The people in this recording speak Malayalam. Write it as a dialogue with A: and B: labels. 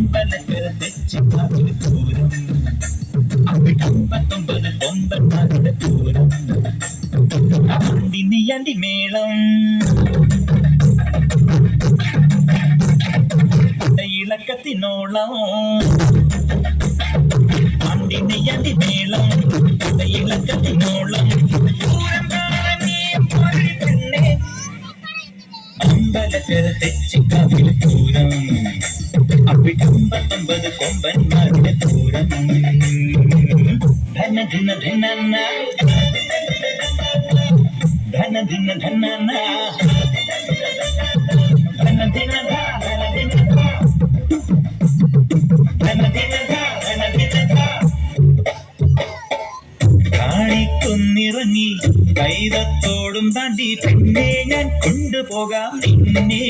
A: അമ്പലത്തിൽ തെച്ചിക്കാവിൽ പൂരം അമ്പത്തൊമ്പത് കൊമ്പന്മാരുടെ പൂരം അണ്ടി മേളം ഇളക്കത്തിനോളം അണ്ടി മേളം ഇളക്കത്തിനോളം അമ്പലത്തിൽ തെച്ചിക്കാവിൽ പൂരം അമ്പത്തൊമ്പത് കൊമ്പന്മാരുടെ പൂരം ധന ധിന ധന ധന ധിന ധന ധന ധിന കാണിക്കുന്നിറങ്ങി കൈതത്തോടും താണ്ടി പിന്നെ ഞാൻ കൊണ്ടുപോകാം നിന്നെ